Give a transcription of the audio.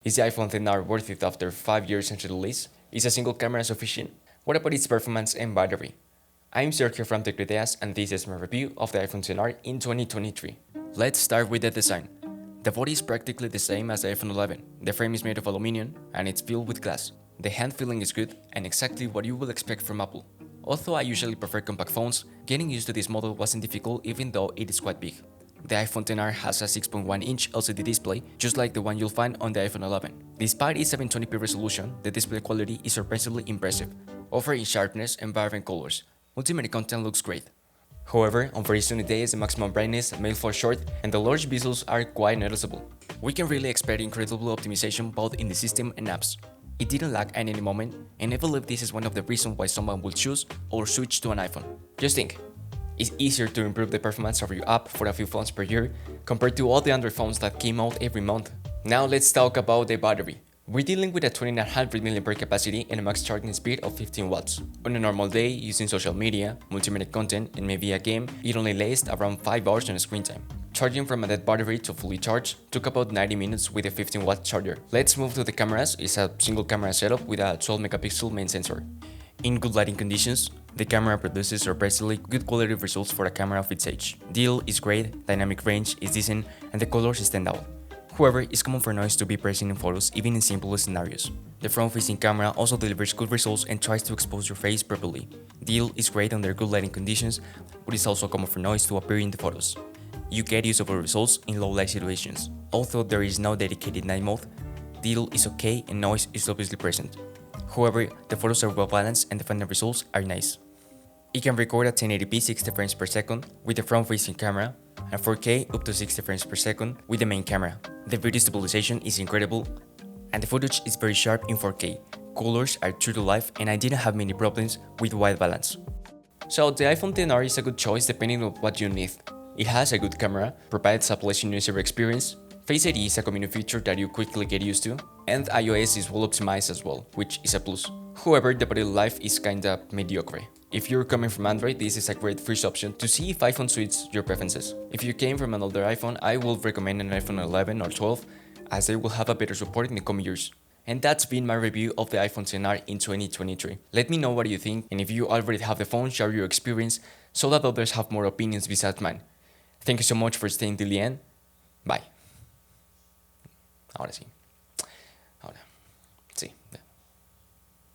Is the iPhone XR worth it after 5 years since release? Is a single camera sufficient? What about its performance and battery? I'm Sergio from Tecnoideas and this is my review of the iPhone XR in 2023. Let's start with the design. The body is practically the same as the iPhone 11. The frame is made of aluminum and it's filled with glass. The hand feeling is good and exactly what you will expect from Apple. Although I usually prefer compact phones, getting used to this model wasn't difficult even though it is quite big. The iPhone XR has a 6.1-inch LCD display, just like the one you'll find on the iPhone 11. Despite its 720p resolution, the display quality is surprisingly impressive, offering sharpness and vibrant colors. Multimedia content looks great. However, on very sunny days, the maximum brightness may fall short and the large bezels are quite noticeable. We can really expect incredible optimization both in the system and apps. It didn't lag at any moment, and I believe this is one of the reasons why someone will choose or switch to an iPhone. Just think. It's easier to improve the performance of your app for a few phones per year compared to all the Android phones that came out every month. Now let's talk about the battery. We're dealing with a 2900 mAh capacity and a max charging speed of 15 watts. On a normal day, using social media, multimedia content, and maybe a game, it only lasts around 5 hours on screen time. Charging from a dead battery to fully charged took about 90 minutes with a 15-watt charger. Let's move to the cameras. It's a single camera setup with a 12 megapixel main sensor. In good lighting conditions, the camera produces surprisingly good quality results for a camera of its age. DL is great, dynamic range is decent, and the colors stand out. However, it's common for noise to be present in photos even in simple scenarios. The front-facing camera also delivers good results and tries to expose your face properly. DL is great under good lighting conditions, but it's also common for noise to appear in the photos. You get usable results in low light situations. Although there is no dedicated night mode, DL is okay and noise is obviously present. However, the photos are well balanced and the final results are nice. It can record at 1080p 60 frames per second with the front-facing camera and 4K up to 60 frames per second with the main camera. The video stabilization is incredible and the footage is very sharp in 4K. Colors are true to life and I didn't have many problems with white balance. So the iPhone XR is a good choice depending on what you need. It has a good camera, provides a pleasant user experience, Face ID is a convenient feature that you quickly get used to, and iOS is well optimized as well, which is a plus. However, the battery life is kinda mediocre. If you're coming from Android, this is a great first option to see if iPhone suits your preferences. If you came from an older iPhone, I would recommend an iPhone 11 or 12, as they will have a better support in the coming years. And that's been my review of the iPhone XR in 2023. Let me know what you think, and if you already have the phone, share your experience so that others have more opinions besides mine. Thank you so much for staying till the end. Bye. Ahora sí.